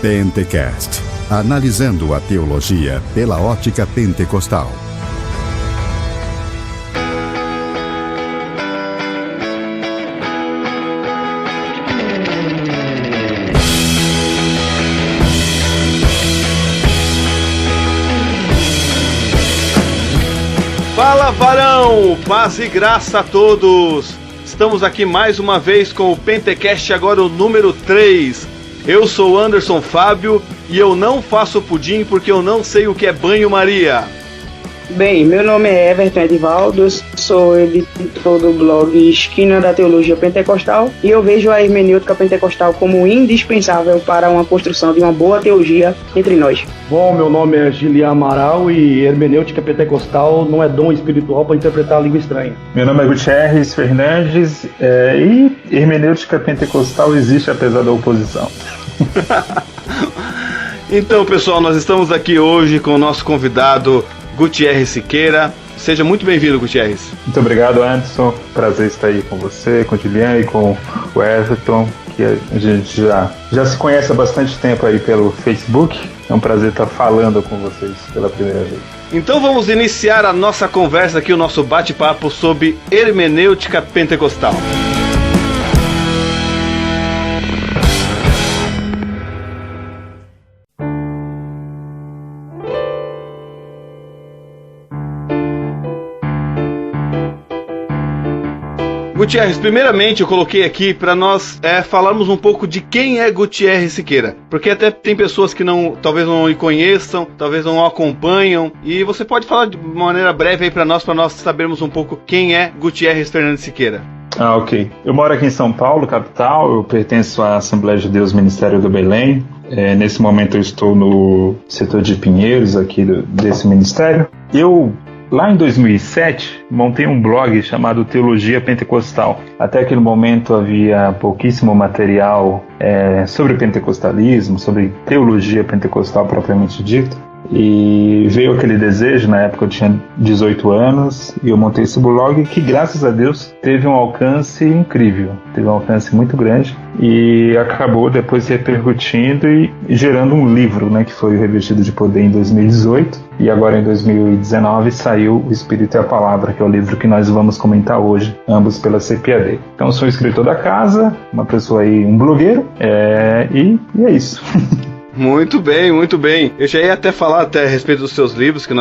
Pentecast, analisando a teologia pela ótica pentecostal. Fala, varão! Paz e graça a todos! Estamos aqui mais uma vez com o Pentecast, agora o número 3. Eu sou Anderson Fábio e eu não faço pudim porque eu não sei o que é banho-maria. Bem, meu nome é Everton Edivaldo, sou editor do blog Esquina da Teologia Pentecostal e eu vejo a hermenêutica pentecostal como indispensável para uma construção de uma boa teologia entre nós. Bom, meu nome é Gilian Amaral e hermenêutica pentecostal não é dom espiritual para interpretar a língua estranha. Meu nome é Gutierrez Fernandes e hermenêutica pentecostal existe apesar da oposição. Então, pessoal, nós estamos aqui hoje com o nosso convidado Gutierrez Siqueira. Seja muito bem-vindo, Gutierrez. Muito obrigado, Anderson. Prazer estar aí com você, com o Gilian e com o Everton, que a gente já se conhece há bastante tempo aí pelo Facebook. É um prazer estar falando com vocês pela primeira vez. Então vamos iniciar a nossa conversa aqui, o nosso bate-papo sobre hermenêutica pentecostal. Gutierrez, primeiramente eu coloquei aqui para nós falarmos um pouco de quem é Gutierrez Siqueira, porque até tem pessoas que talvez não o conheçam, talvez não o acompanham, e você pode falar de maneira breve aí para nós sabermos um pouco quem é Gutierrez Fernandes Siqueira. Ok. Eu moro aqui em São Paulo, capital, eu pertenço à Assembleia de Deus Ministério do Belém. Nesse momento eu estou no setor de Pinheiros aqui desse ministério. Lá em 2007, montei um blog chamado Teologia Pentecostal. Até aquele momento havia pouquíssimo material sobre pentecostalismo, sobre teologia pentecostal propriamente dita. E veio aquele desejo, na época eu tinha 18 anos, e eu montei esse blog que, graças a Deus, teve um alcance incrível, teve um alcance muito grande, e acabou depois repercutindo e gerando um livro, né, que foi o Revestido de Poder em 2018, e agora em 2019 saiu O Espírito e a Palavra, que é o livro que nós vamos comentar hoje, ambos pela CPAD. Então eu sou escritor da casa, uma pessoa aí, um blogueiro, e é isso. Muito bem, muito bem. Eu já ia até falar a respeito dos seus livros, que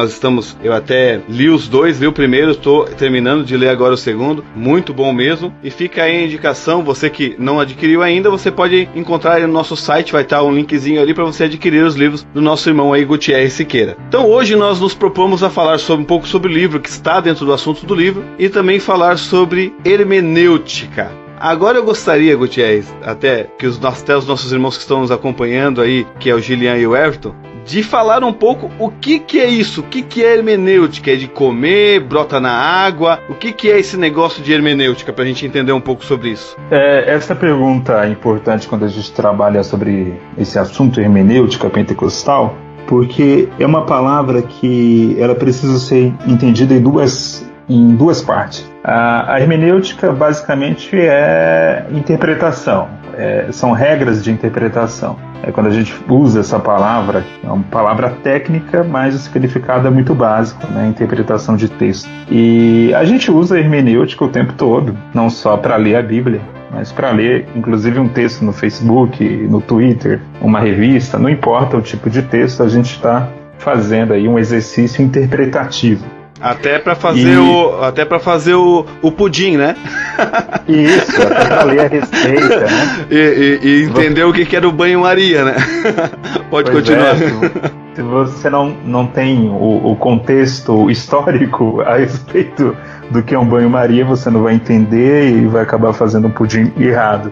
eu até li os dois, li o primeiro, estou terminando de ler agora o segundo, muito bom mesmo. E fica aí a indicação, você que não adquiriu ainda, você pode encontrar aí no nosso site, vai estar um linkzinho ali para você adquirir os livros do nosso irmão aí, Gutierrez Siqueira. Então hoje nós nos propomos a falar um pouco sobre o livro, que está dentro do assunto do livro, e também falar sobre hermenêutica. Agora eu gostaria, Gutierrez, até os nossos irmãos que estão nos acompanhando aí, que é o Gilian e o Everton, de falar um pouco o que é isso, o que é hermenêutica, é de comer, brota na água, o que é esse negócio de hermenêutica, pra gente entender um pouco sobre isso. Essa pergunta é importante quando a gente trabalha sobre esse assunto hermenêutica pentecostal, porque é uma palavra que ela precisa ser entendida em duas partes. A hermenêutica basicamente é interpretação, são regras de interpretação. Quando a gente usa essa palavra, é uma palavra técnica, mas o significado é muito básico, né? Interpretação de texto. E a gente usa a hermenêutica o tempo todo, não só para ler a Bíblia, mas para ler inclusive um texto no Facebook, no Twitter, uma revista, não importa o tipo de texto, a gente está fazendo aí um exercício interpretativo. Até para fazer o pudim, né? Isso, até para ler a receita, né? E entender o que era o banho-maria, né? Pode continuar. Se você não tem o contexto histórico a respeito do que é um banho-maria, você não vai entender e vai acabar fazendo um pudim errado.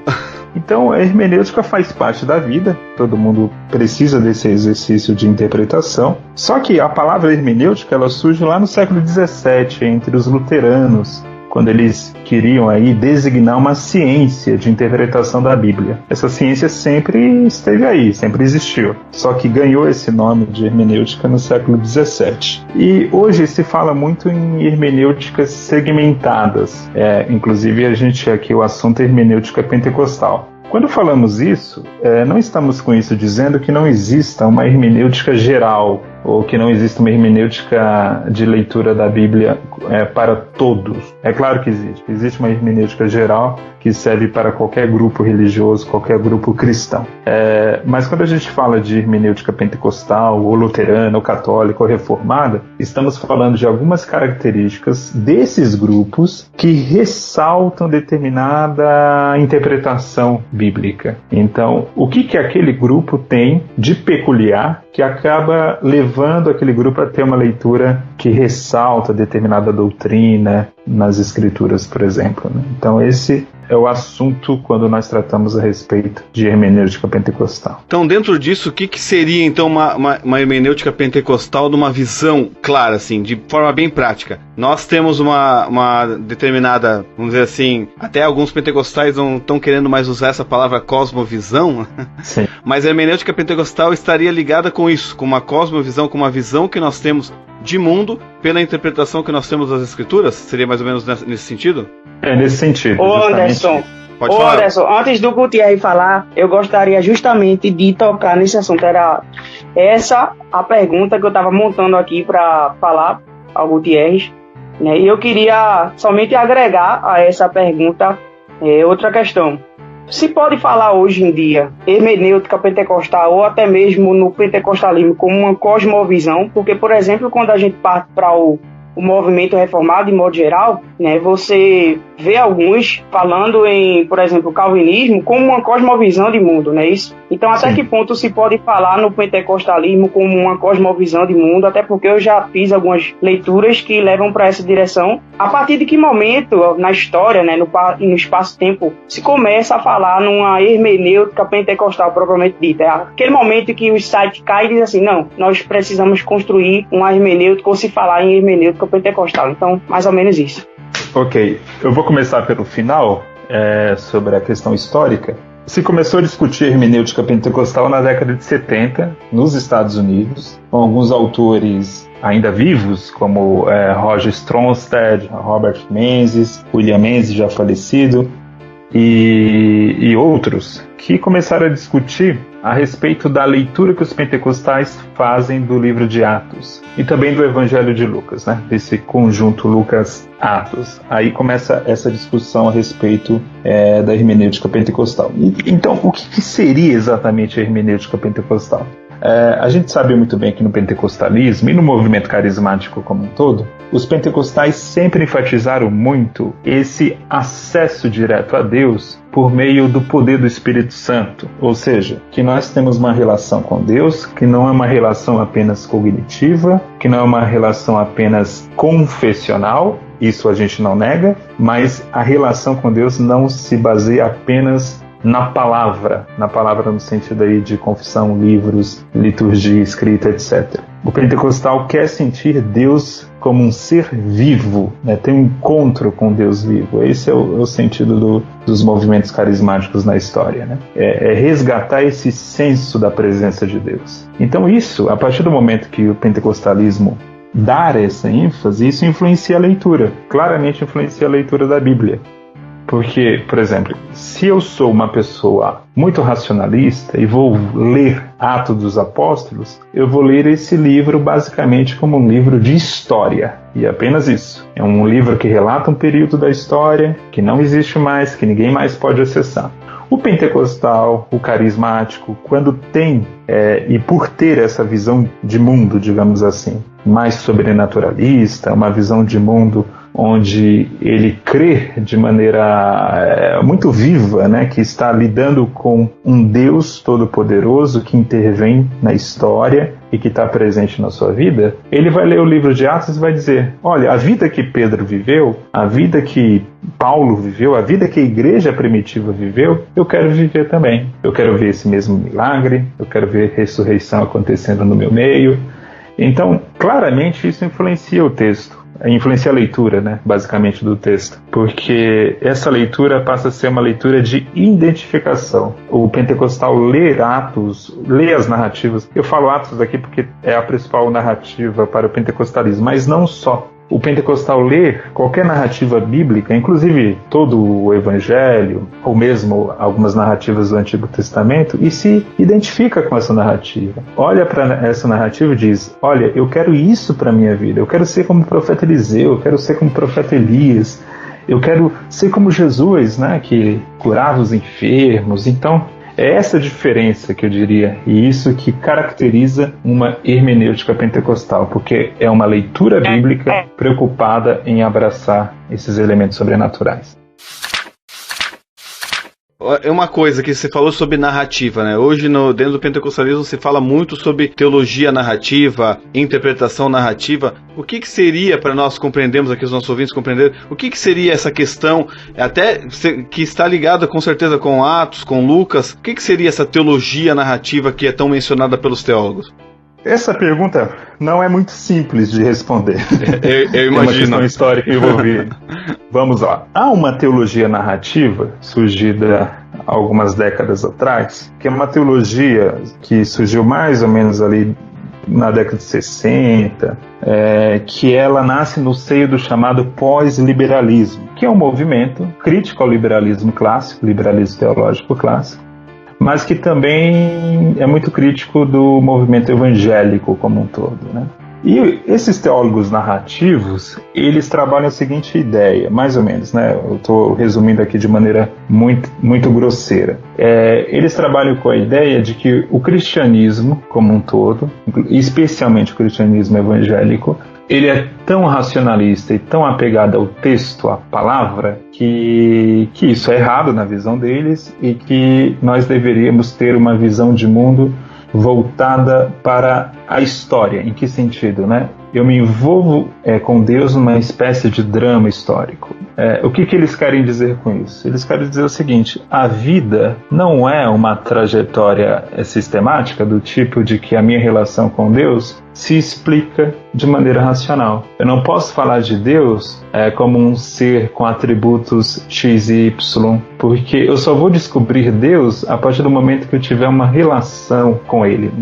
Então, a hermenêutica faz parte da vida, todo mundo precisa desse exercício de interpretação. Só que a palavra hermenêutica ela surge lá no século XVII, entre os luteranos, quando eles queriam aí designar uma ciência de interpretação da Bíblia. Essa ciência sempre esteve aí, sempre existiu, só que ganhou esse nome de hermenêutica no século XVII. E hoje se fala muito em hermenêuticas segmentadas, inclusive a gente aqui, o assunto é hermenêutica pentecostal. Quando falamos isso, não estamos com isso dizendo que não exista uma hermenêutica geral, ou que não existe uma hermenêutica de leitura da Bíblia para todos. É claro que existe. Existe uma hermenêutica geral que serve para qualquer grupo religioso, qualquer grupo cristão. Mas quando a gente fala de hermenêutica pentecostal, ou luterana, ou católica, ou reformada, estamos falando de algumas características desses grupos que ressaltam determinada interpretação bíblica. Então, o que aquele grupo tem de peculiar que acaba levando aquele grupo a ter uma leitura que ressalta determinada doutrina nas Escrituras, por exemplo, né? Então esse é o assunto quando nós tratamos a respeito de hermenêutica pentecostal. Então, dentro disso, o que seria então uma hermenêutica pentecostal numa visão clara, assim, de forma bem prática? Nós temos uma determinada, vamos dizer assim, até alguns pentecostais não estão querendo mais usar essa palavra cosmovisão, sim. Mas a hermenêutica pentecostal estaria ligada com isso, com uma cosmovisão, com uma visão que nós temos de mundo pela interpretação que nós temos das Escrituras? Seria mais ou menos nesse sentido? Nesse sentido. Ô Anderson, antes do Gutierrez falar, eu gostaria justamente de tocar nesse assunto. Era essa a pergunta que eu estava montando aqui para falar ao Gutierrez, né? E eu queria somente agregar a essa pergunta outra questão. Se pode falar hoje em dia hermenêutica pentecostal ou até mesmo no pentecostalismo como uma cosmovisão, porque, por exemplo, quando a gente parte para o movimento reformado, de modo geral, né, você vê alguns falando em, por exemplo, o calvinismo como uma cosmovisão de mundo, não é isso? Então, até que ponto se pode falar no pentecostalismo como uma cosmovisão de mundo? Até porque eu já fiz algumas leituras que levam para essa direção. A partir de que momento na história, né, no espaço-tempo, se começa a falar numa hermenêutica pentecostal propriamente dita? É aquele momento que o site cai e diz assim, não, nós precisamos construir uma hermenêutica ou se falar em hermenêutica pentecostal. Então, mais ou menos isso. Ok, eu vou começar pelo final, sobre a questão histórica. Se começou a discutir hermenêutica pentecostal na década de 70, nos Estados Unidos, com alguns autores ainda vivos, como Roger Stronstad, Robert Menzies, William Menzies, já falecido, e outros, que começaram a discutir a respeito da leitura que os pentecostais fazem do livro de Atos e também do Evangelho de Lucas, né? Desse conjunto Lucas-Atos. Aí começa essa discussão a respeito da hermenêutica pentecostal. Então, o que seria exatamente a hermenêutica pentecostal? A gente sabe muito bem que no pentecostalismo e no movimento carismático como um todo, os pentecostais sempre enfatizaram muito esse acesso direto a Deus por meio do poder do Espírito Santo. Ou seja, que nós temos uma relação com Deus que não é uma relação apenas cognitiva, que não é uma relação apenas confessional, isso a gente não nega, mas a relação com Deus não se baseia apenas na palavra no sentido aí de confissão, livros, liturgia, escrita, etc. O pentecostal quer sentir Deus como um ser vivo, né? Tem um encontro com Deus vivo. Esse é o sentido dos movimentos carismáticos na história, né? É resgatar esse senso da presença de Deus. Então isso, a partir do momento que o pentecostalismo dar essa ênfase, isso influencia a leitura, claramente influencia a leitura da Bíblia. Porque, por exemplo, se eu sou uma pessoa muito racionalista e vou ler Atos dos Apóstolos, eu vou ler esse livro basicamente como um livro de história. E apenas isso. É um livro que relata um período da história que não existe mais, que ninguém mais pode acessar. O pentecostal, o carismático, quando tem, e por ter essa visão de mundo, digamos assim, mais sobrenaturalista, uma visão de mundo onde ele crê de maneira muito viva, né, que está lidando com um Deus todo-poderoso que intervém na história e que está presente na sua vida, ele vai ler o livro de Atos e vai dizer, olha, a vida que Pedro viveu, a vida que Paulo viveu, a vida que a igreja primitiva viveu, eu quero viver também. Eu quero ver esse mesmo milagre, eu quero ver ressurreição acontecendo no meu meio. Então, claramente isso influencia o texto. Influencia a leitura, né, basicamente, do texto, porque essa leitura passa a ser uma leitura de identificação. O pentecostal lê Atos, lê as narrativas. Eu falo Atos aqui porque é a principal narrativa para o pentecostalismo, mas não só. o pentecostal lê qualquer narrativa bíblica, inclusive todo o Evangelho, ou mesmo algumas narrativas do Antigo Testamento, e se identifica com essa narrativa. Olha para essa narrativa e diz: olha, eu quero isso para a minha vida, eu quero ser como o profeta Eliseu, eu quero ser como o profeta Elias, eu quero ser como Jesus, né, que curava os enfermos. Então, é essa diferença que eu diria, e isso que caracteriza uma hermenêutica pentecostal, porque é uma leitura bíblica preocupada em abraçar esses elementos sobrenaturais. É uma coisa que você falou sobre narrativa, né? Hoje, dentro do pentecostalismo, se fala muito sobre teologia narrativa, interpretação narrativa. O que seria, para nós compreendermos aqui, os nossos ouvintes compreenderem, o que seria essa questão, até que está ligada com certeza com Atos, com Lucas, o que seria essa teologia narrativa que é tão mencionada pelos teólogos? Essa pergunta não é muito simples de responder. Eu imagino. Tem uma questão histórica envolvida. Vamos lá. Há uma teologia narrativa surgida algumas décadas atrás, que é uma teologia que surgiu mais ou menos ali na década de 60, que ela nasce no seio do chamado pós-liberalismo, que é um movimento crítico ao liberalismo clássico, liberalismo teológico clássico, mas que também é muito crítico do movimento evangélico como um todo, né? E esses teólogos narrativos, eles trabalham a seguinte ideia, mais ou menos, né? Eu estou resumindo aqui de maneira muito grosseira. Eles trabalham com a ideia de que o cristianismo como um todo, especialmente o cristianismo evangélico, ele é tão racionalista e tão apegado ao texto, à palavra, que isso é errado na visão deles e que nós deveríamos ter uma visão de mundo voltada para a história. Em que sentido, né? Eu me envolvo com Deus numa espécie de drama histórico. O que eles querem dizer com isso? Eles querem dizer o seguinte: a vida não é uma trajetória sistemática do tipo de que a minha relação com Deus se explica de maneira racional. Eu não posso falar de Deus como um ser com atributos X e Y, porque eu só vou descobrir Deus a partir do momento que eu tiver uma relação com Ele,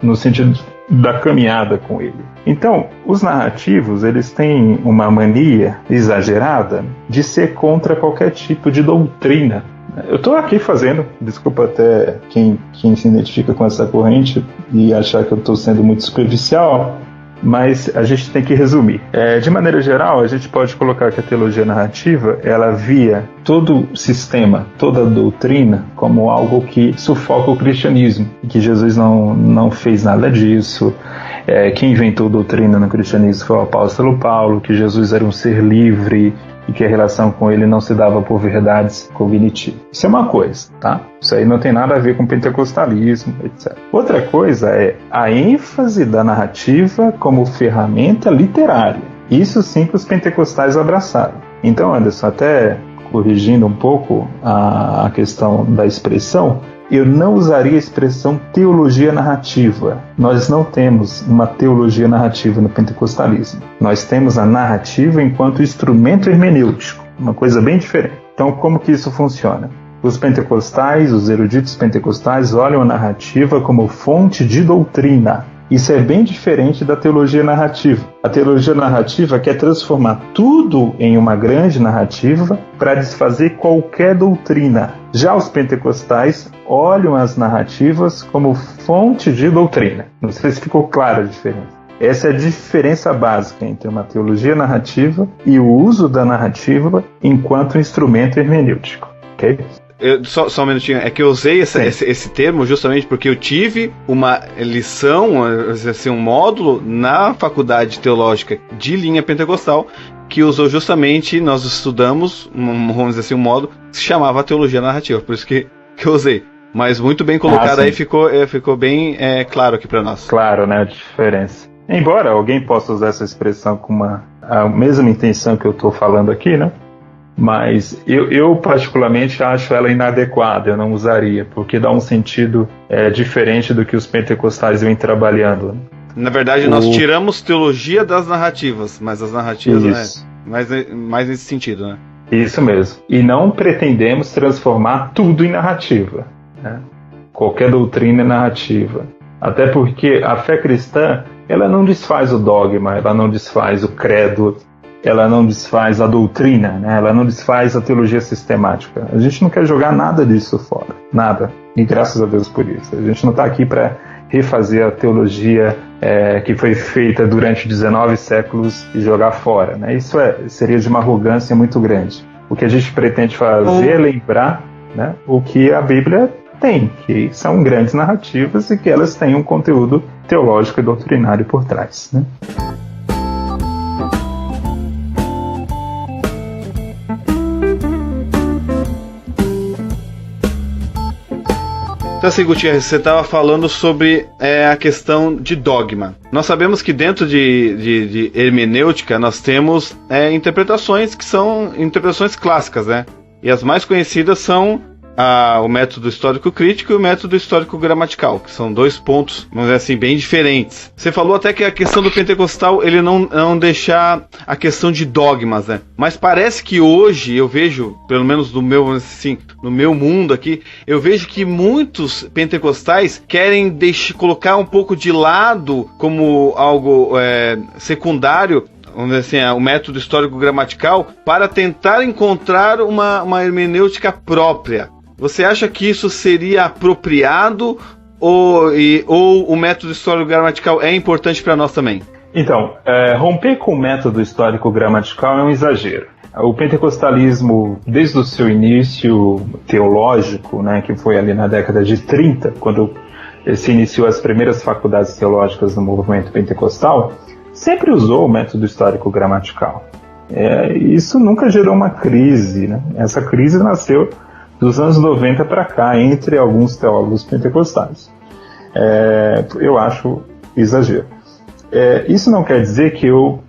no sentido da caminhada com Ele. Então, os narrativos, eles têm uma mania exagerada de ser contra qualquer tipo de doutrina. Eu estou aqui fazendo, desculpa até quem se identifica com essa corrente e achar que eu estou sendo muito superficial, mas a gente tem que resumir. De maneira geral, a gente pode colocar que a teologia narrativa, ela via todo o sistema, toda a doutrina, como algo que sufoca o cristianismo, e que Jesus não fez nada disso. Quem inventou doutrina no cristianismo foi o apóstolo Paulo, que Jesus era um ser livre e que a relação com ele não se dava por verdades cognitivas. Isso é uma coisa, tá? Isso aí não tem nada a ver com pentecostalismo, etc. Outra coisa é a ênfase da narrativa como ferramenta literária. Isso sim que os pentecostais abraçaram. Então, Anderson, até corrigindo um pouco a questão da expressão, eu não usaria a expressão teologia narrativa. Nós não temos uma teologia narrativa no pentecostalismo. Nós temos a narrativa enquanto instrumento hermenêutico, uma coisa bem diferente. Então, como que isso funciona? Os pentecostais, os eruditos pentecostais, olham a narrativa como fonte de doutrina. Isso é bem diferente da teologia narrativa. A teologia narrativa quer transformar tudo em uma grande narrativa para desfazer qualquer doutrina. Já os pentecostais olham as narrativas como fonte de doutrina. Não sei se ficou clara a diferença. Essa é a diferença básica entre uma teologia narrativa e o uso da narrativa enquanto instrumento hermenêutico. Ok? Só um minutinho, é que eu usei esse termo justamente porque eu tive uma lição, assim, um módulo na faculdade teológica de linha pentecostal que usou justamente, nós estudamos, vamos dizer assim, um módulo que se chamava teologia narrativa, por isso que eu usei. Mas muito bem colocado, aí ficou bem claro aqui para nós. Claro, né, a diferença. Embora alguém possa usar essa expressão com a mesma intenção que eu estou falando aqui, né? Mas eu particularmente acho ela inadequada, eu não usaria, porque dá um sentido diferente do que os pentecostais vêm trabalhando. Né? Na verdade, nós tiramos teologia das narrativas, mas as narrativas, mais nesse sentido, né? Isso mesmo. E não pretendemos transformar tudo em narrativa, né? Qualquer doutrina é narrativa. Até porque a fé cristã, ela não desfaz o dogma, ela não desfaz o credo, ela não desfaz a doutrina, né? Ela não desfaz a teologia sistemática. A gente não quer jogar nada disso fora, nada. E graças a Deus por isso. A gente não está aqui para refazer a teologia que foi feita durante 19 séculos e jogar fora, né? Isso seria de uma arrogância muito grande. O que a gente pretende fazer é lembrar, né, o que a Bíblia tem, que são grandes narrativas e que elas têm um conteúdo teológico e doutrinário por trás, né? Então, assim, Gutierrez, você estava falando sobre a questão de dogma. Nós sabemos que dentro de hermenêutica nós temos interpretações que são interpretações clássicas, né? E as mais conhecidas são o método histórico-crítico e o método histórico-gramatical, que são dois pontos, vamos dizer assim, bem diferentes. Você falou até que a questão do pentecostal, ele não deixar a questão de dogmas, né? Mas parece que hoje, eu vejo, pelo menos no meu mundo aqui, eu vejo que muitos pentecostais querem colocar um pouco de lado como algo secundário, vamos dizer assim, o método histórico-gramatical, para tentar encontrar uma hermenêutica própria. Você acha que isso seria apropriado ou o método histórico-gramatical é importante para nós também? Então, romper com o método histórico-gramatical é um exagero. O pentecostalismo, desde o seu início teológico, né, que foi ali na década de 30, quando se iniciou as primeiras faculdades teológicas no movimento pentecostal, sempre usou o método histórico-gramatical. Isso nunca gerou uma crise, né? Essa crise nasceu dos anos 90 para cá, entre alguns teólogos pentecostais. Eu acho exagero. Isso não quer dizer que eu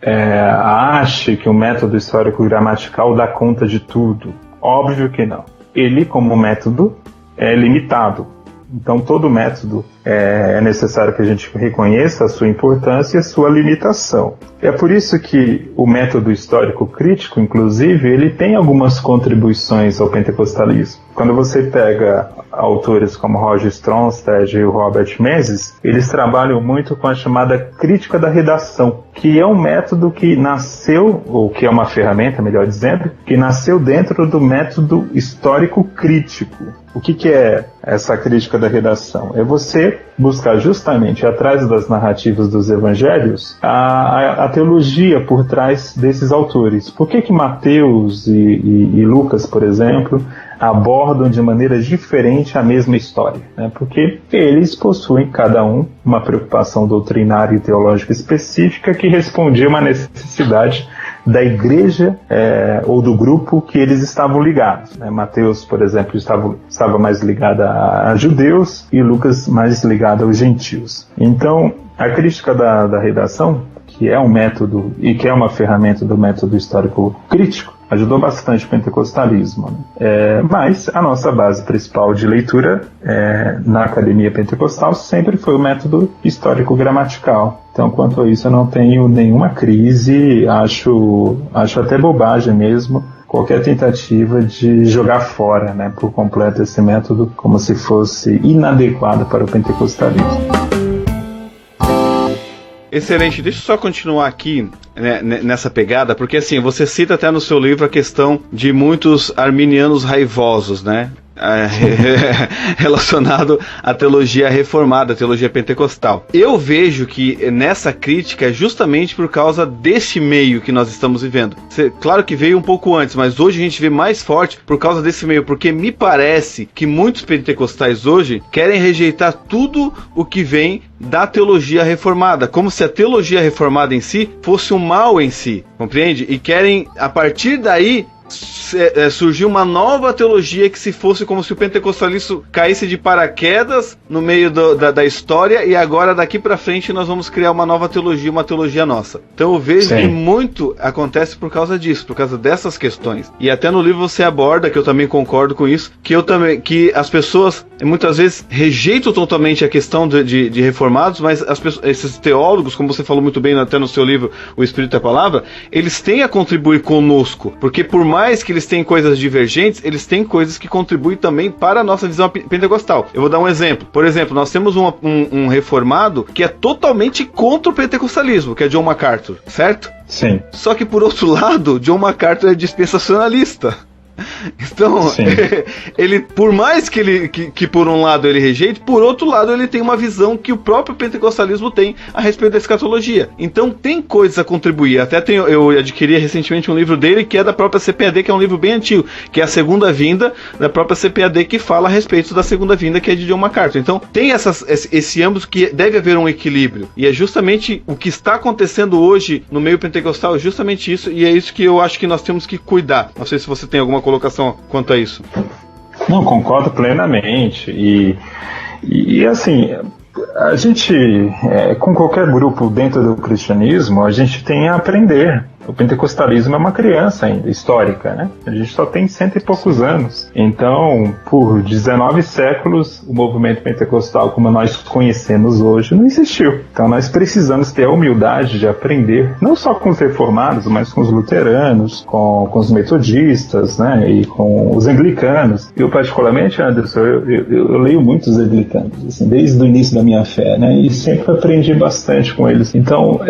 ache que o método histórico-gramatical dá conta de tudo. Óbvio que não. Ele, como método, é limitado. Então, todo método é necessário que a gente reconheça a sua importância e a sua limitação. É por isso que o método histórico-crítico, inclusive, ele tem algumas contribuições ao pentecostalismo. Quando você pega autores como Roger Stronstad e o Robert Menzies, eles trabalham muito com a chamada crítica da redação, que é um método que nasceu, ou que é uma ferramenta, melhor dizendo, que nasceu dentro do método histórico-crítico. O que é essa crítica da redação? É você buscar justamente atrás das narrativas dos evangelhos a teologia por trás desses autores. Por que Mateus e Lucas, por exemplo, abordam de maneira diferente a mesma história? Né? Porque eles possuem, cada um, uma preocupação doutrinária e teológica específica que respondia a uma necessidade da igreja ou do grupo que eles estavam ligados. Né? Mateus, por exemplo, estava mais ligado a judeus e Lucas mais ligado aos gentios. Então, a crítica da redação, que é um método e que é uma ferramenta do método histórico crítico, ajudou bastante o pentecostalismo. Né? Mas a nossa base principal de leitura na academia pentecostal sempre foi o método histórico-gramatical. Então, quanto a isso, eu não tenho nenhuma crise, acho até bobagem mesmo qualquer tentativa de jogar fora, né, por completo esse método como se fosse inadequado para o pentecostalismo. Excelente, deixa eu só continuar aqui, né, nessa pegada, porque assim, você cita até no seu livro a questão de muitos arminianos raivosos, né? Relacionado à teologia reformada, à teologia pentecostal. Eu vejo que nessa crítica é justamente por causa desse meio que nós estamos vivendo. Claro que veio um pouco antes, mas hoje a gente vê mais forte por causa desse meio, porque me parece que muitos pentecostais hoje querem rejeitar tudo o que vem da teologia reformada, como se a teologia reformada em si fosse um mal em si, compreende? E querem, a partir daí, surgiu uma nova teologia que se fosse como se o pentecostalismo caísse de paraquedas no meio da história e agora daqui pra frente nós vamos criar uma nova teologia, uma teologia nossa. Então eu vejo que muito acontece por causa disso, por causa dessas questões. E até no livro você aborda, que eu também concordo com isso, que as pessoas muitas vezes rejeitam totalmente a questão de reformados, mas esses teólogos, como você falou muito bem até no seu livro O Espírito e a Palavra, eles têm a contribuir conosco, porque por mais que eles tenham coisas divergentes, eles têm coisas que contribuem também para a nossa visão pentecostal. Eu vou dar um exemplo. Por exemplo, nós temos um reformado que é totalmente contra o pentecostalismo, que é John MacArthur, certo? Sim. Só que por outro lado, John MacArthur é dispensacionalista. Então, ele, por mais que por um lado ele rejeite, por outro lado ele tem uma visão que o próprio pentecostalismo tem a respeito da escatologia. Então tem coisas a contribuir. Até eu adquiri recentemente um livro dele que é da própria CPAD, que é um livro bem antigo, que é a Segunda Vinda da própria CPAD, que fala a respeito da Segunda Vinda, que é de John MacArthur. Então tem esse ambos que deve haver um equilíbrio. E é justamente o que está acontecendo hoje no meio pentecostal, é justamente isso, e é isso que eu acho que nós temos que cuidar. Não sei se você tem alguma colocação quanto a isso. Não, concordo plenamente. E assim, a gente, com qualquer grupo dentro do cristianismo, a gente tem a aprender. O pentecostalismo é uma criança ainda, histórica, né? A gente só tem 100 e poucos anos. Então, por 19 séculos, o movimento pentecostal, como nós conhecemos hoje, não existiu. Então, nós precisamos ter a humildade de aprender, não só com os reformados, mas com os luteranos, com os metodistas, né? E com os anglicanos. Eu, particularmente, Anderson, eu leio muito os anglicanos, assim, desde o início da minha fé, né? E sempre aprendi bastante com eles. Então,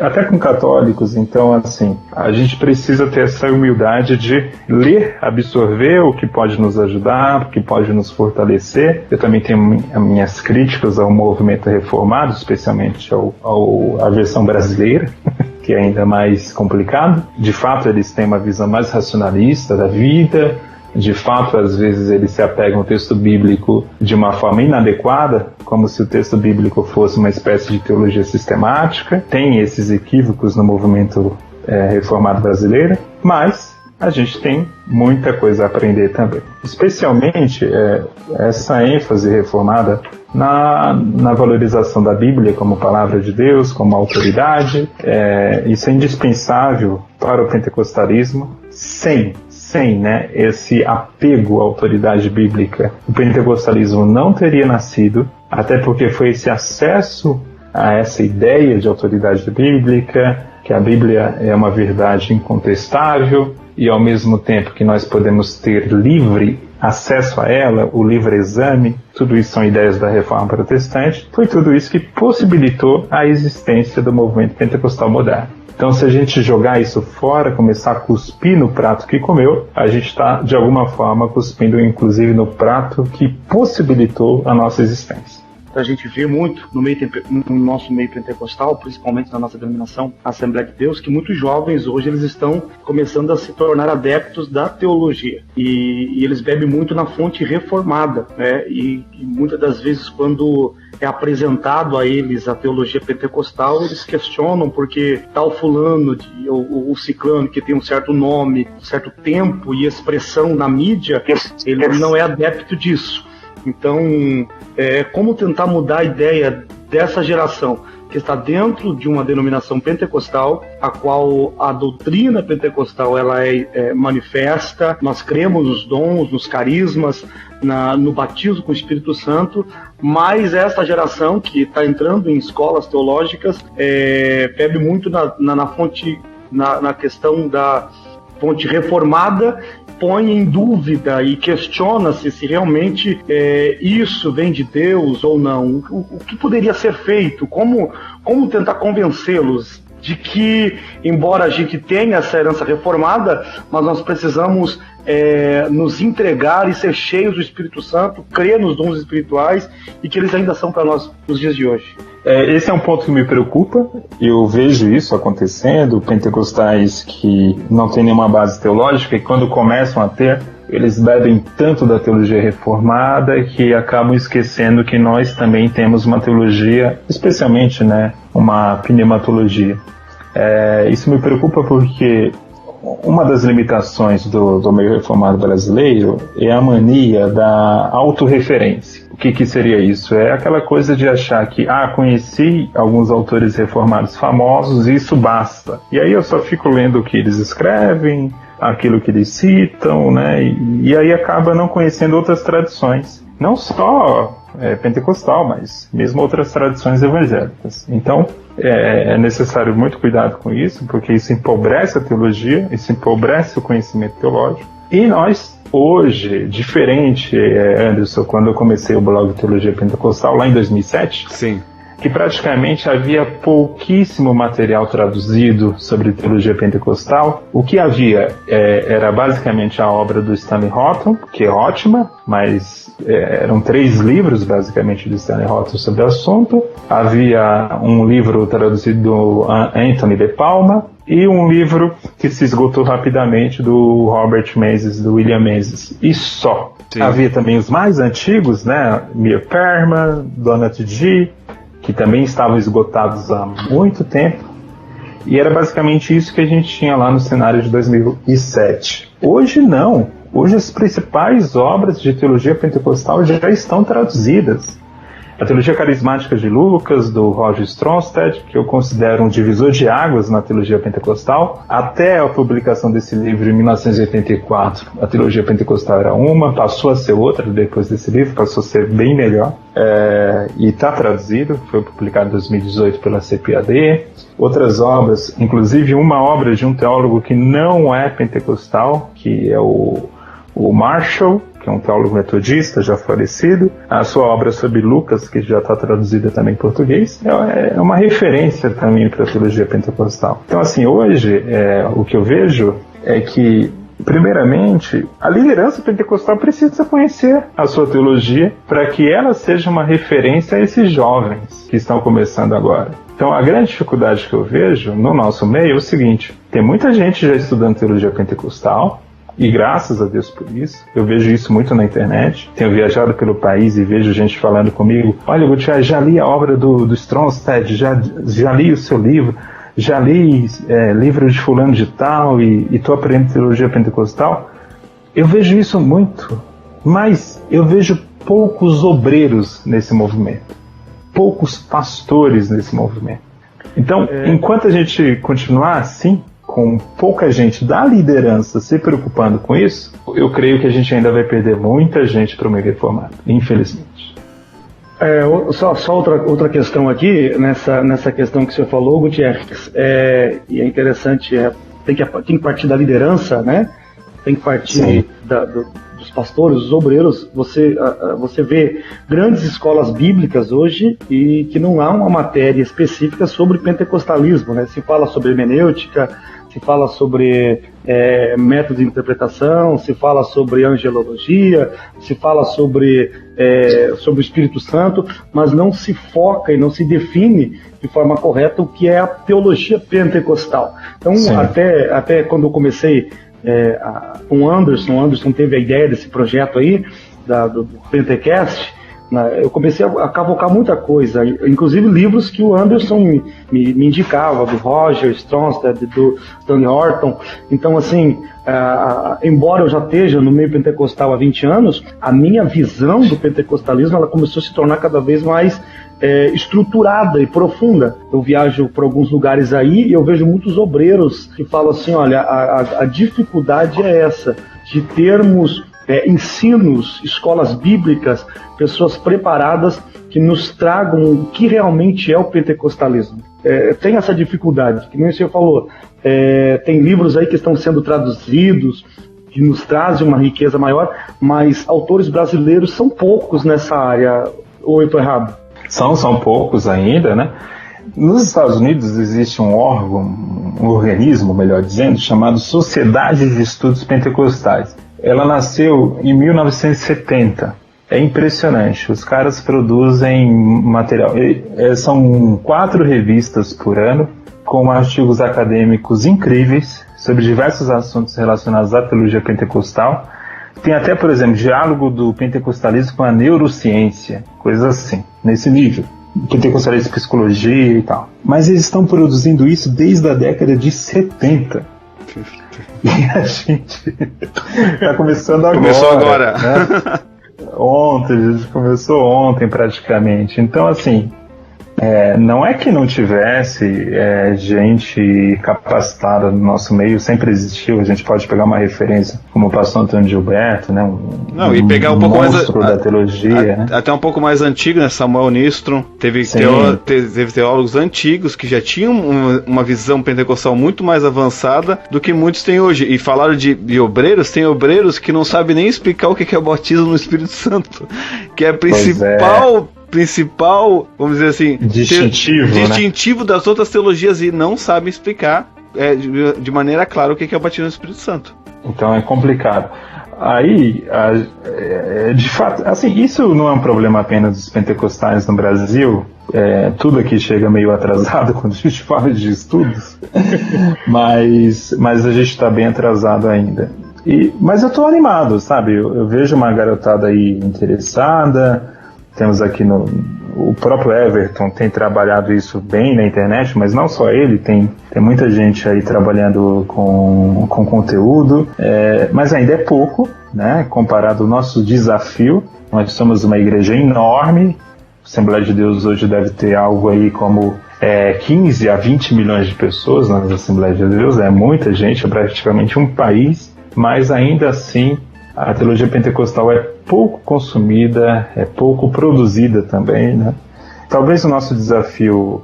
até com católicos, então, assim, a gente precisa ter essa humildade de ler, absorver o que pode nos ajudar, o que pode nos fortalecer. Eu também tenho as minhas críticas ao movimento reformado, especialmente à versão brasileira, que é ainda mais complicado. De fato, eles têm uma visão mais racionalista da vida. De fato, às vezes eles se apegam ao texto bíblico de uma forma inadequada, como se o texto bíblico fosse uma espécie de teologia sistemática. Tem esses equívocos no movimento reformado brasileiro, mas a gente tem muita coisa a aprender também. Especialmente essa ênfase reformada na valorização da Bíblia como palavra de Deus, como autoridade. Isso é indispensável para o pentecostalismo. Sem esse apego à autoridade bíblica, o pentecostalismo não teria nascido, até porque foi esse acesso a essa ideia de autoridade bíblica, que a Bíblia é uma verdade incontestável e ao mesmo tempo que nós podemos ter livre acesso a ela, o livre exame, tudo isso são ideias da Reforma Protestante, foi tudo isso que possibilitou a existência do movimento pentecostal moderno. Então, se a gente jogar isso fora, começar a cuspir no prato que comeu, a gente está, de alguma forma, cuspindo, inclusive, no prato que possibilitou a nossa existência. A gente vê muito no nosso meio pentecostal, principalmente na nossa denominação Assembleia de Deus, que muitos jovens hoje eles estão começando a se tornar adeptos da teologia. E eles bebem muito na fonte reformada, né? E muitas das vezes, quando é apresentado a eles a teologia pentecostal, eles questionam porque tal fulano ou ciclano que tem um certo nome, um certo tempo e expressão na mídia, ele não é adepto disso. Então, como tentar mudar a ideia dessa geração que está dentro de uma denominação pentecostal, a qual a doutrina pentecostal ela é manifesta, nós cremos nos dons, nos carismas, no batismo com o Espírito Santo, mas essa geração que está entrando em escolas teológicas bebe muito na fonte, na questão da fonte reformada, põe em dúvida e questiona-se se realmente isso vem de Deus ou não. O que poderia ser feito? Como tentar convencê-los de que, embora a gente tenha essa herança reformada, mas nós precisamos nos entregar e ser cheios do Espírito Santo, crer nos dons espirituais e que eles ainda são para nós nos dias de hoje. Esse é um ponto que me preocupa. Eu vejo isso acontecendo, pentecostais que não têm nenhuma base teológica e quando começam a ter, eles bebem tanto da teologia reformada que acabam esquecendo que nós também temos uma teologia, especialmente, né, uma pneumatologia. Isso me preocupa porque uma das limitações do meio reformado brasileiro é a mania da autorreferência. O que seria isso? É aquela coisa de achar que, conheci alguns autores reformados famosos e isso basta. E aí eu só fico lendo o que eles escrevem, aquilo que eles citam, né? E aí acaba não conhecendo outras tradições. não só pentecostal, mas mesmo outras tradições evangélicas. Então, é necessário muito cuidado com isso, porque isso empobrece a teologia, isso empobrece o conhecimento teológico. E nós, hoje, diferente, Anderson, quando eu comecei o blog Teologia Pentecostal, lá em 2007, Sim. que praticamente havia pouquíssimo material traduzido sobre teologia pentecostal. O que havia era basicamente a obra do Stanley Horton, que é ótima, mas eram 3 livros basicamente do Stanley Horton sobre o assunto. Havia um livro traduzido do Anthony de Palma e um livro que se esgotou rapidamente do Robert Menzies, do William Menzies, e só. Sim. Havia também os mais antigos, né? Meir Perman, Donat G., que também estavam esgotados há muito tempo, e era basicamente isso que a gente tinha lá no cenário de 2007. Hoje não. Hoje as principais obras de teologia pentecostal já estão traduzidas. A Teologia Carismática de Lucas, do Roger Stromstad, que eu considero um divisor de águas na teologia pentecostal. Até a publicação desse livro em 1984, a teologia pentecostal era uma, passou a ser outra depois desse livro, passou a ser bem melhor. E está traduzido, foi publicado em 2018 pela CPAD. Outras obras, inclusive uma obra de um teólogo que não é pentecostal, que é o Marshall, que é um teólogo metodista já falecido. A sua obra sobre Lucas, que já está traduzida também em português, é uma referência também para a teologia pentecostal. Então, assim, hoje, o que eu vejo é que, primeiramente, a liderança pentecostal precisa conhecer a sua teologia para que ela seja uma referência a esses jovens que estão começando agora. Então, a grande dificuldade que eu vejo no nosso meio é o seguinte: tem muita gente já estudando teologia pentecostal, e graças a Deus por isso. Eu vejo isso muito na internet. Tenho viajado pelo país e vejo gente falando comigo: olha, Gutiérrez, já li a obra do Stromstad, já li o seu livro, já li livro de fulano de tal e estou aprendendo teologia pentecostal. Eu vejo isso muito, mas eu vejo poucos obreiros nesse movimento, poucos pastores nesse movimento. Então, enquanto a gente continuar assim, com pouca gente da liderança se preocupando com isso, eu creio que a gente ainda vai perder muita gente para o meio reformado, infelizmente. Só outra questão aqui, nessa questão que o senhor falou, Gutiérrez, e é interessante, tem que partir da liderança, né? Tem que partir dos pastores, dos obreiros. Você vê grandes escolas bíblicas hoje e que não há uma matéria específica sobre pentecostalismo, né? Se fala sobre hermenêutica, se fala sobre método de interpretação, se fala sobre angelologia, se fala sobre o Espírito Santo, mas não se foca e não se define de forma correta o que é a teologia pentecostal. Então, até quando eu comecei com o Anderson teve a ideia desse projeto aí, do Pentecast, eu comecei a cavocar muita coisa, inclusive livros que o Anderson me indicava, do Roger Stromstad, do Stanley Horton. Então, assim, embora eu já esteja no meio pentecostal há 20 anos, a minha visão do pentecostalismo ela começou a se tornar cada vez mais estruturada e profunda. Eu viajo por alguns lugares aí e eu vejo muitos obreiros que falam assim: olha, a dificuldade é essa, de termos ensinos, escolas bíblicas, pessoas preparadas que nos tragam o que realmente é o pentecostalismo. Tem essa dificuldade, que nem o senhor falou. Tem livros aí que estão sendo traduzidos, que nos trazem uma riqueza maior, mas autores brasileiros são poucos nessa área. Ou eu estou errado? São poucos ainda, né? Nos Estados Unidos existe um organismo, melhor dizendo, chamado Sociedade de Estudos Pentecostais. Ela nasceu em 1970. É impressionante. Os caras produzem material. São 4 revistas por ano, com artigos acadêmicos incríveis sobre diversos assuntos relacionados à teologia pentecostal. Tem até, por exemplo, diálogo do pentecostalismo com a neurociência, coisas assim, nesse nível. Pentecostalismo, psicologia e tal. Mas eles estão produzindo isso desde a década de 70. E a gente está começando agora. Começou agora. Né? A gente começou ontem praticamente. Então, assim, Não é que não tivesse gente capacitada no nosso meio, sempre existiu. A gente pode pegar uma referência como o pastor Antônio Gilberto, né? E pegar um pouco mais da teologia, né? Até um pouco mais antigo, né? Samuel Nistron, teve teólogos antigos que já tinham uma visão pentecostal muito mais avançada do que muitos têm hoje. E falaram de obreiros, tem obreiros que não sabem nem explicar o que é o batismo no Espírito Santo, que é a principal, vamos dizer assim, distintivo das outras teologias, e não sabem explicar de maneira clara o que é o batismo no Espírito Santo. Então é complicado. Aí, de fato, assim, isso não é um problema apenas dos pentecostais no Brasil. Tudo aqui chega meio atrasado quando a gente fala de estudos, mas a gente está bem atrasado ainda. Mas eu estou animado, sabe? Eu vejo uma garotada aí interessada. Temos aqui o próprio Everton tem trabalhado isso bem na internet, mas não só ele, tem muita gente aí trabalhando com conteúdo, mas ainda é pouco, né, comparado ao nosso desafio. Nós somos uma igreja enorme, a Assembleia de Deus hoje deve ter algo aí como 15 a 20 milhões de pessoas nas Assembleias de Deus, é muita gente, é praticamente um país, mas ainda assim a teologia pentecostal é pouco consumida, é pouco produzida também, né? Talvez o nosso desafio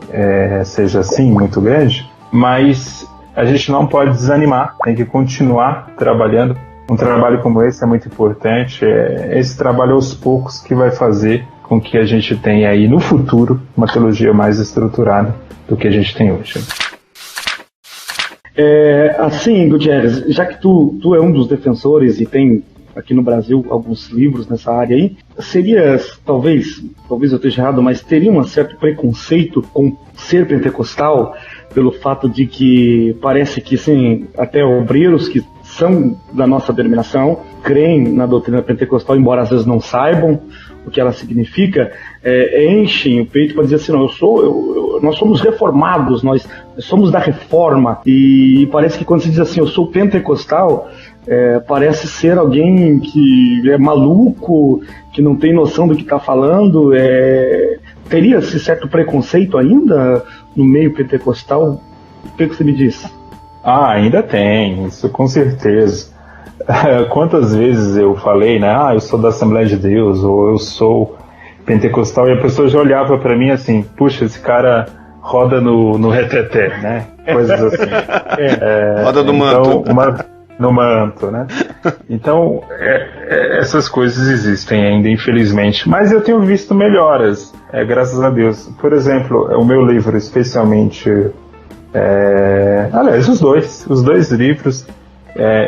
seja, sim, muito grande, mas a gente não pode desanimar, tem que continuar trabalhando. Um trabalho como esse é muito importante, esse trabalho aos poucos que vai fazer com que a gente tenha aí no futuro uma teologia mais estruturada do que a gente tem hoje. Assim, Gutierrez, já que tu é um dos defensores e tem aqui no Brasil alguns livros nessa área aí, seria, talvez eu esteja errado, mas teria um certo preconceito com ser pentecostal, pelo fato de que parece que, sim, até obreiros que são da nossa denominação creem na doutrina pentecostal, embora às vezes não saibam o que ela significa, enchem o peito para dizer assim, não, nós somos reformados, nós somos da reforma, e parece que quando se diz assim, eu sou pentecostal, parece ser alguém que é maluco, que não tem noção do que está falando. Teria esse certo preconceito ainda no meio pentecostal? O que você me diz? Ainda tem, isso com certeza. Quantas vezes eu falei, né? Eu sou da Assembleia de Deus, ou eu sou pentecostal, e a pessoa já olhava para mim assim, puxa, esse cara roda no reteté, né? Coisas assim. Roda no manto. No manto, né? Então, essas coisas existem ainda, infelizmente. Mas eu tenho visto melhoras, graças a Deus. Por exemplo, o meu livro, especialmente... aliás, os dois livros,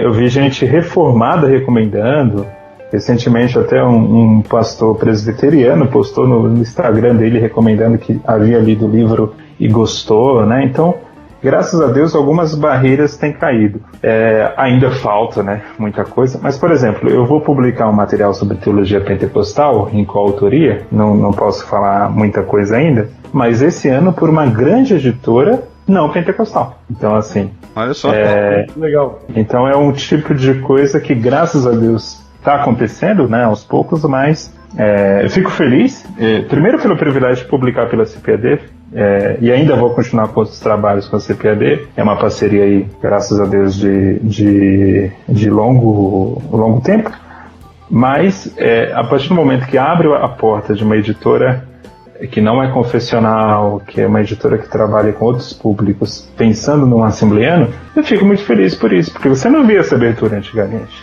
eu vi gente reformada recomendando. Recentemente, até um pastor presbiteriano postou no Instagram dele recomendando que havia lido o livro e gostou, né? Então... graças a Deus, algumas barreiras têm caído. Ainda falta, né, muita coisa. Mas, por exemplo, eu vou publicar um material sobre teologia pentecostal, em coautoria. Não posso falar muita coisa ainda. Mas esse ano, por uma grande editora não pentecostal. Então, assim... olha só. Legal. Então, é um tipo de coisa que, graças a Deus, está acontecendo, né, aos poucos, mas... eu fico feliz, primeiro pelo privilégio de publicar pela CPAD, e ainda vou continuar com outros trabalhos com a CPAD. É uma parceria aí, graças a Deus, de longo tempo. Mas a partir do momento que abre a porta de uma editora que não é confessional, que é uma editora que trabalha com outros públicos, pensando num assembleano, eu fico muito feliz por isso, porque você não via essa abertura antigamente.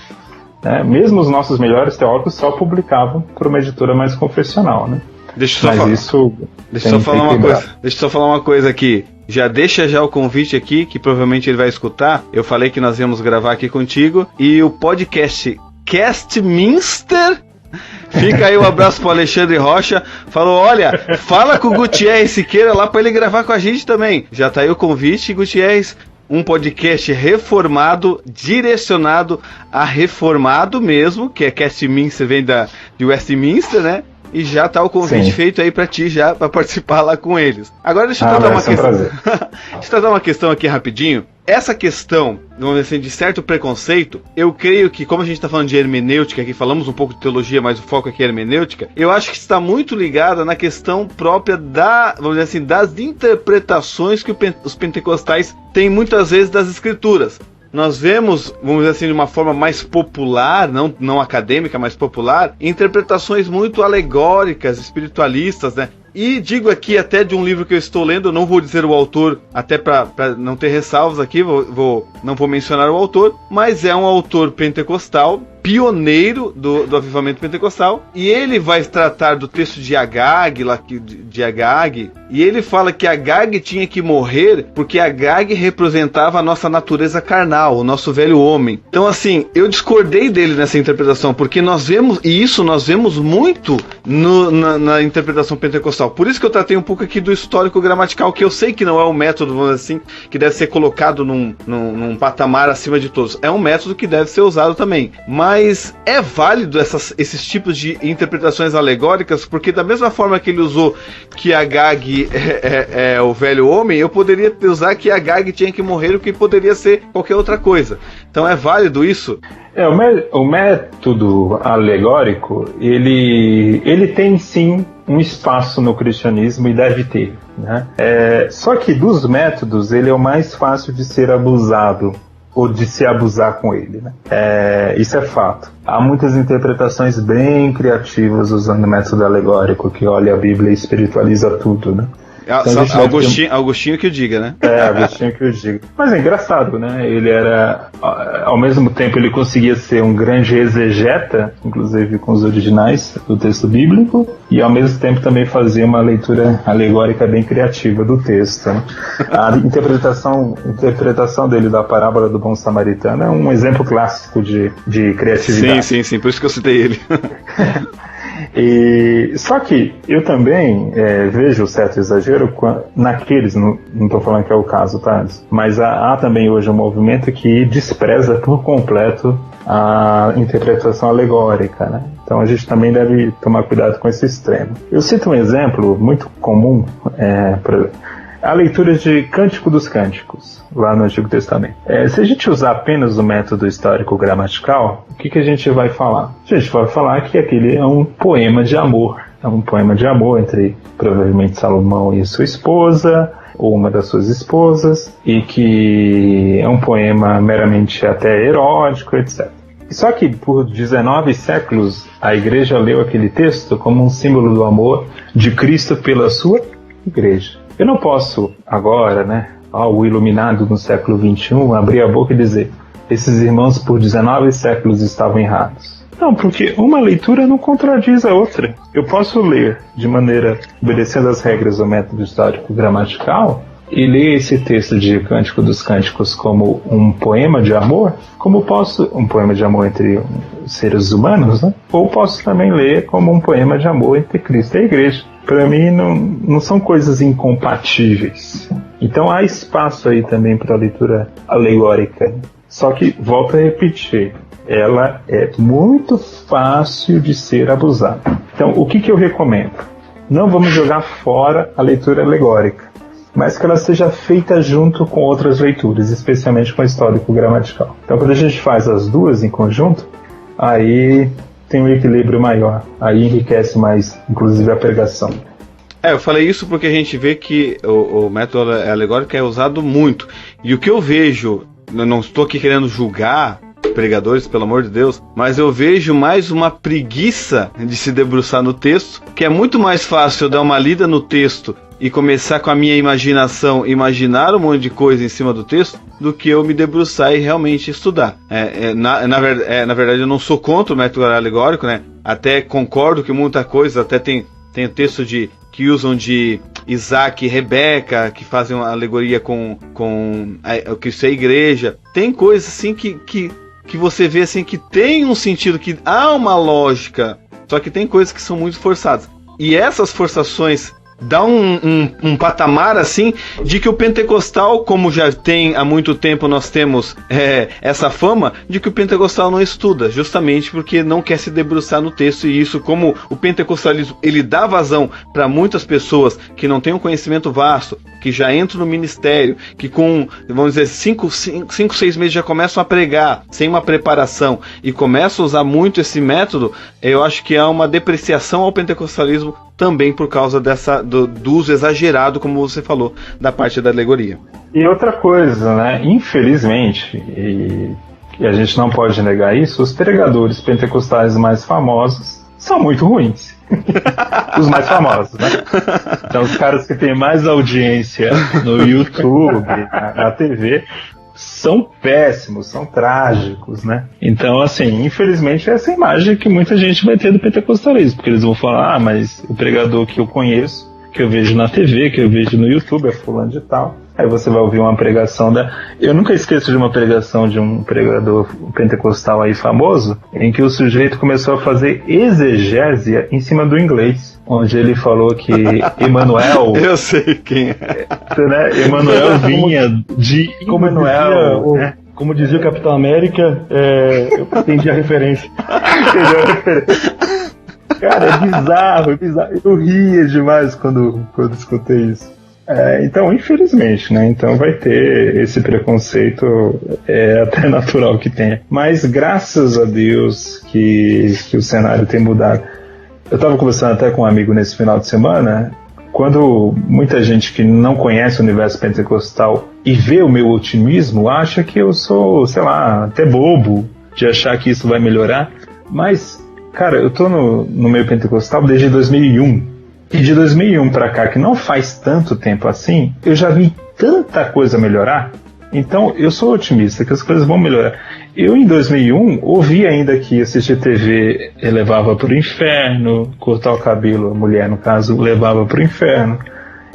Mesmo os nossos melhores teólogos só publicavam por uma editora mais confessional, né? Deixa eu só falar uma coisa aqui. Deixa o convite aqui, que provavelmente ele vai escutar. Eu falei que nós íamos gravar aqui contigo. E o podcast Castminster, fica aí um abraço pro Alexandre Rocha. Falou, olha, fala com o Gutierrez Siqueira lá pra ele gravar com a gente também. Já tá aí o convite, Gutierrez. Um podcast reformado, direcionado a reformado mesmo, que é Castminster, vem de Westminster, né? E já tá o convite feito aí pra ti, já pra participar lá com eles. Agora deixa eu tratar uma questão. Deixa eu tratar uma questão aqui rapidinho. essa questão, vamos dizer assim, de certo preconceito, eu creio que, como a gente está falando de hermenêutica aqui, falamos um pouco de teologia, mas o foco aqui é hermenêutica, eu acho que está muito ligada na questão própria vamos dizer assim, das interpretações que os pentecostais têm muitas vezes das escrituras. Nós vemos, vamos dizer assim, de uma forma mais popular, não acadêmica, mas popular, interpretações muito alegóricas, espiritualistas, né? E digo aqui até de um livro que eu estou lendo, eu não vou dizer o autor, até para não ter ressalvas aqui, não vou mencionar o autor, mas é um autor pentecostal, pioneiro do avivamento pentecostal, e ele vai tratar do texto de Agag, de Agag, e ele fala que Agag tinha que morrer porque Agag representava a nossa natureza carnal, o nosso velho homem. Então, assim, eu discordei dele nessa interpretação, porque nós vemos muito na interpretação pentecostal. Por isso que eu tratei um pouco aqui do histórico gramatical, que eu sei que não é um método, vamos dizer assim, que deve ser colocado num patamar acima de todos. É um método que deve ser usado também. Mas é válido esses tipos de interpretações alegóricas, porque da mesma forma que ele usou que Agag é o velho homem, eu poderia usar que Agag tinha que morrer, o que poderia ser qualquer outra coisa. Então é válido isso? O método alegórico, ele tem sim um espaço no cristianismo e deve ter, né? Só que dos métodos, ele é o mais fácil de ser abusado, ou de se abusar com ele, né? Isso é fato. Há muitas interpretações bem criativas usando o método alegórico, que olha a Bíblia e espiritualiza tudo, né? Então, Agostinho que o diga, né? Agostinho que o diga. Mas é engraçado, né? Ele era, ao mesmo tempo, ele conseguia ser um grande exegeta, inclusive com os originais do texto bíblico, e ao mesmo tempo também fazia uma leitura alegórica bem criativa do texto, né? A interpretação dele da parábola do bom samaritano é um exemplo clássico de criatividade. Sim, por isso que eu citei ele. Só que eu também vejo certo exagero naqueles, não estou falando que é o caso, tá? Mas há também hoje um movimento que despreza por completo a interpretação alegórica, né? Então a gente também deve tomar cuidado com esse extremo. Eu cito um exemplo muito comum, a leitura de Cântico dos Cânticos, lá no Antigo Testamento. Se a gente usar apenas o método histórico-gramatical, o que a gente vai falar? A gente vai falar que aquele é um poema de amor. É um poema de amor entre, provavelmente, Salomão e sua esposa, ou uma das suas esposas, e que é um poema meramente até erótico, etc. Só que por 19 séculos a igreja leu aquele texto como um símbolo do amor de Cristo pela sua igreja. Eu não posso agora, né, o iluminado no século XXI, abrir a boca e dizer: esses irmãos por 19 séculos estavam errados. Não, porque uma leitura não contradiz a outra. Eu posso ler de maneira, obedecendo as regras do método histórico gramatical, e ler esse texto de Cântico dos Cânticos como um poema de amor, como posso, um poema de amor entre seres humanos, né? Ou posso também ler como um poema de amor entre Cristo e a igreja. Para mim não são coisas incompatíveis. Então há espaço aí também para a leitura alegórica. Só que, volto a repetir, ela é muito fácil de ser abusada. Então o que eu recomendo? Não vamos jogar fora a leitura alegórica, mas que ela seja feita junto com outras leituras, especialmente com o histórico-gramatical. Então, quando a gente faz as duas em conjunto, aí tem um equilíbrio maior, aí enriquece mais, inclusive, a pregação. Eu falei isso porque a gente vê que o método alegórico é usado muito. E o que eu vejo, eu não estou aqui querendo julgar pregadores, pelo amor de Deus, mas eu vejo mais uma preguiça de se debruçar no texto, que é muito mais fácil eu dar uma lida no texto e começar com a minha imaginação, imaginar um monte de coisa em cima do texto, do que eu me debruçar e realmente estudar. Na verdade, eu não sou contra o método alegórico, né? Até concordo que muita coisa, até tem o texto que usam de Isaac e Rebeca, que fazem uma alegoria com o Cristo e a igreja. Tem coisas assim que você vê assim que tem um sentido, que há uma lógica, só que tem coisas que são muito forçadas. E essas forçações dá um patamar assim de que o pentecostal, como já tem há muito tempo, nós temos essa fama de que o pentecostal não estuda, justamente porque não quer se debruçar no texto. E isso, como o pentecostalismo ele dá vazão para muitas pessoas que não têm um conhecimento vasto, que já entram no ministério, que com, vamos dizer, 5, 6 meses já começam a pregar, sem uma preparação, e começam a usar muito esse método, eu acho que há uma depreciação ao pentecostalismo também por causa do uso exagerado, como você falou, da parte da alegoria. E outra coisa, né? Infelizmente, e a gente não pode negar isso, os pregadores pentecostais mais famosos são muito ruins. Os mais famosos, né? Então, os caras que têm mais audiência no YouTube, na TV, são péssimos, são trágicos, né? Então, assim, infelizmente, essa é a imagem que muita gente vai ter do pentecostalismo, porque eles vão falar, mas o pregador que eu conheço, que eu vejo na TV, que eu vejo no YouTube, é fulano de tal. Aí você vai ouvir uma pregação Eu nunca esqueço de uma pregação de um pregador pentecostal aí famoso, em que o sujeito começou a fazer exegese em cima do inglês, onde ele falou que Emanuel... Eu sei quem é. Né? Emanuel vinha de Emanuel... Como dizia o Capitão América, eu entendi a referência. Entendeu a referência? Cara, é bizarro. Eu ria demais quando escutei isso. Então, infelizmente, né? Então vai ter esse preconceito, até natural que tenha. Mas graças a Deus que o cenário tem mudado. Eu estava conversando até com um amigo nesse final de semana, quando muita gente que não conhece o universo pentecostal e vê o meu otimismo, acha que eu sou, sei lá, até bobo de achar que isso vai melhorar. Mas, cara, eu tô no meio pentecostal desde 2001. E de 2001 para cá, que não faz tanto tempo assim, eu já vi tanta coisa melhorar. Então, eu sou otimista que as coisas vão melhorar. Eu, em 2001, ouvi ainda que assistir TV levava para o inferno, cortar o cabelo, a mulher, no caso, levava para o inferno.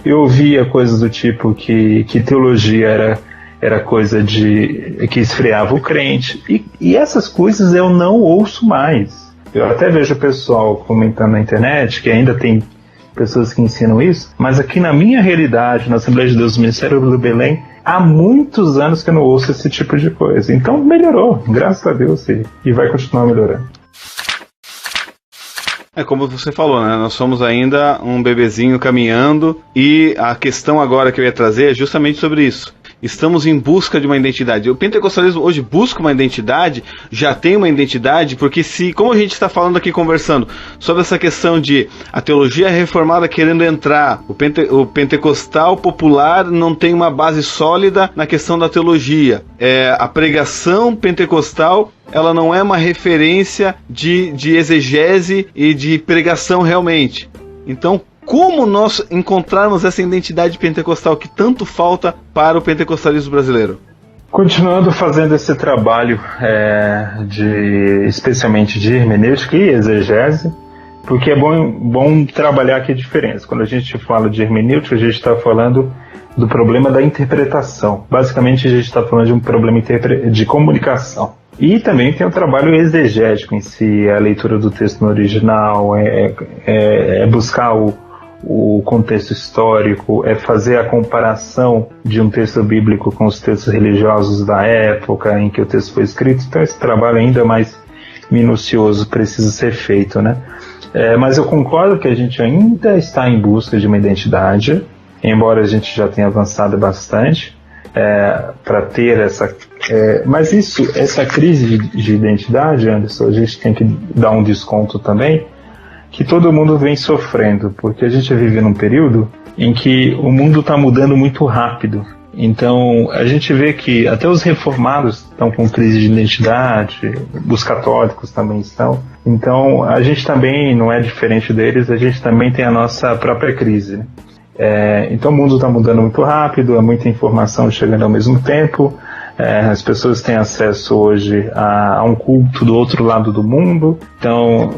Eu ouvia coisas do tipo que teologia era coisa que esfriava o crente. E essas coisas eu não ouço mais. Eu até vejo o pessoal comentando na internet que ainda tem pessoas que ensinam isso, mas aqui na minha realidade, na Assembleia de Deus do Ministério do Belém, há muitos anos que eu não ouço esse tipo de coisa. Então melhorou, graças a Deus, e vai continuar melhorando. Como você falou, né? Nós somos ainda um bebezinho caminhando, e a questão agora que eu ia trazer é justamente sobre isso. Estamos em busca de uma identidade. O pentecostalismo hoje busca uma identidade, já tem uma identidade, porque como a gente está falando aqui, conversando sobre essa questão de a teologia reformada querendo entrar, o pentecostal popular não tem uma base sólida na questão da teologia. A pregação pentecostal, ela não é uma referência de exegese e de pregação realmente. Então, como nós encontrarmos essa identidade pentecostal que tanto falta para o pentecostalismo brasileiro? Continuando fazendo esse trabalho especialmente de hermenêutica e exegese, porque é bom trabalhar aqui a diferença. Quando a gente fala de hermenêutica, a gente está falando do problema da interpretação. Basicamente, a gente está falando de um problema de comunicação. E também tem o trabalho exegético em si, a leitura do texto no original, buscar o contexto histórico, é fazer a comparação de um texto bíblico com os textos religiosos da época em que o texto foi escrito. Então esse trabalho ainda mais minucioso precisa ser feito, né? Mas eu concordo que a gente ainda está em busca de uma identidade, embora a gente já tenha avançado bastante para ter essa... mas essa crise de identidade, Anderson, a gente tem que dar um desconto também, que todo mundo vem sofrendo, porque a gente vive num período em que o mundo está mudando muito rápido. Então, a gente vê que até os reformados estão com crise de identidade, os católicos também estão. Então, a gente também não é diferente deles, a gente também tem a nossa própria crise, né? Então, o mundo está mudando muito rápido, há muita informação chegando ao mesmo tempo. As pessoas têm acesso hoje a um culto do outro lado do mundo, então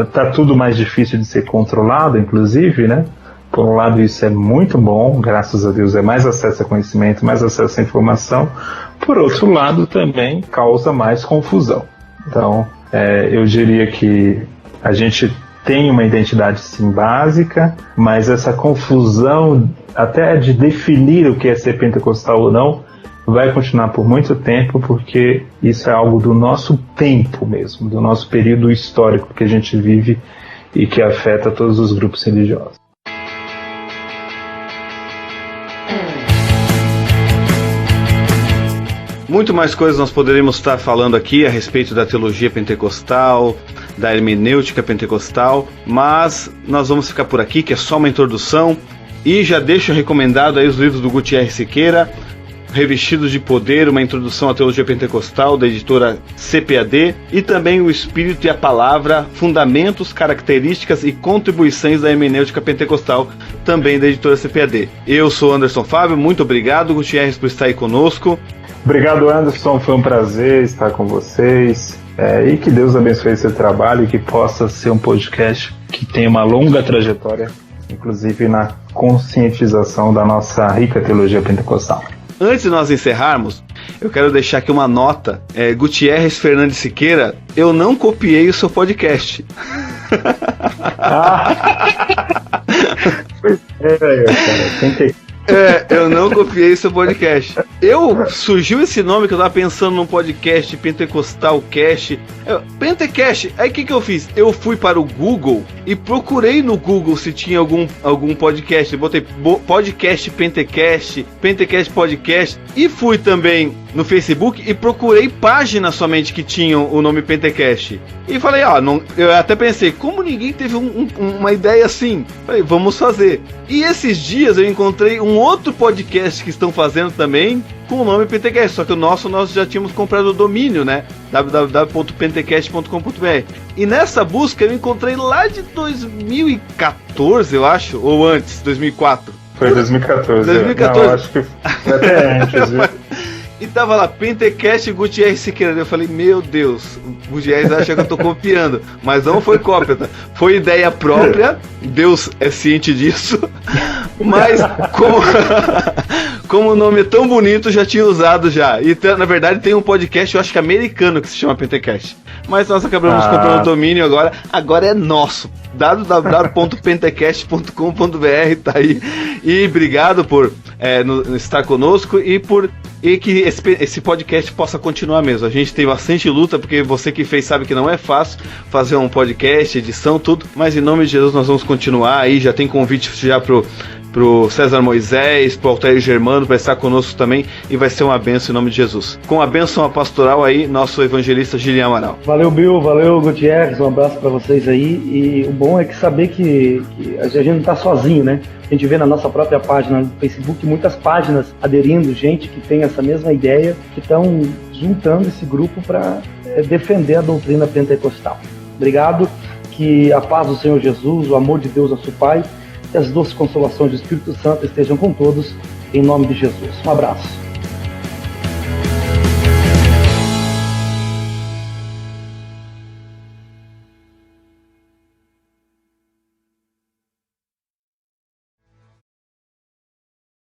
está tudo mais difícil de ser controlado, inclusive, né? Por um lado isso é muito bom, graças a Deus é mais acesso a conhecimento, mais acesso a informação. Por outro lado também causa mais confusão. Então eu diria que a gente tem uma identidade sim básica, mas essa confusão até de definir o que é ser pentecostal ou não vai continuar por muito tempo, porque isso é algo do nosso tempo mesmo, do nosso período histórico que a gente vive e que afeta todos os grupos religiosos. Muito mais coisas nós poderíamos estar falando aqui a respeito da teologia pentecostal, da hermenêutica pentecostal, mas nós vamos ficar por aqui, que é só uma introdução. E já deixo recomendado aí os livros do Gutierre Siqueira, Revestidos de Poder, uma introdução à teologia pentecostal, da editora CPAD, e também O Espírito e a Palavra, fundamentos, características e contribuições da hermenêutica pentecostal, também da editora CPAD. Eu sou Anderson Fábio, muito obrigado, Gutierrez, por estar aí conosco. Obrigado, Anderson, foi um prazer estar com vocês, e que Deus abençoe esse trabalho e que possa ser um podcast que tenha uma longa trajetória, inclusive na conscientização da nossa rica teologia pentecostal. Antes de nós encerrarmos, eu quero deixar aqui uma nota. Gutierrez Fernandes Siqueira, eu não copiei o seu podcast. Pois cara, tem que... Eu não copiei seu podcast. Surgiu esse nome que eu tava pensando num podcast, Pentecostal Cast. Pentecast, aí o que eu fiz? Eu fui para o Google e procurei no Google se tinha algum podcast. Eu botei podcast Pentecast, Pentecast Podcast, e fui também no Facebook e procurei páginas somente que tinham o nome Pentecast. E falei, eu até pensei, como ninguém teve uma ideia assim? Falei, vamos fazer. E esses dias eu encontrei um outro podcast que estão fazendo também com o nome Pentecast, só que o nosso nós já tínhamos comprado o domínio, né? www.pentecast.com.br. E nessa busca eu encontrei lá de 2014, eu acho, ou antes, 2004. Foi 2014. 2014. Não, acho que foi até antes, viu? E tava lá, Pentecast Gutierre Siqueira. Eu falei, meu Deus, o Gutierre acha que eu tô copiando. Mas não foi cópia, tá? Foi ideia própria, Deus é ciente disso. Mas como o nome é tão bonito, já tinha usado já. E na verdade tem um podcast, eu acho que americano, que se chama Pentecast. Mas nós acabamos comprando o domínio agora. Agora é nosso. www.pentecast.com.br, tá aí. E obrigado por estar conosco e que esse podcast possa continuar mesmo. A gente tem bastante luta, porque você que fez sabe que não é fácil fazer um podcast, edição, tudo. Mas em nome de Jesus nós vamos continuar aí. Já tem convite já pro César Moisés, pro Altair Germano, para estar conosco também, e vai ser uma bênção em nome de Jesus. Com a bênção pastoral aí, nosso evangelista Gilian Amaral. Valeu, Bill, valeu, Gutierrez, um abraço para vocês aí. E o bom é que saber que a gente não tá sozinho, né? A gente vê na nossa própria página no Facebook muitas páginas aderindo, gente que tem essa mesma ideia, que estão juntando esse grupo para defender a doutrina pentecostal. Obrigado, que a paz do Senhor Jesus, o amor de Deus, nosso Pai, e as doces consolações do Espírito Santo estejam com todos, em nome de Jesus. Um abraço.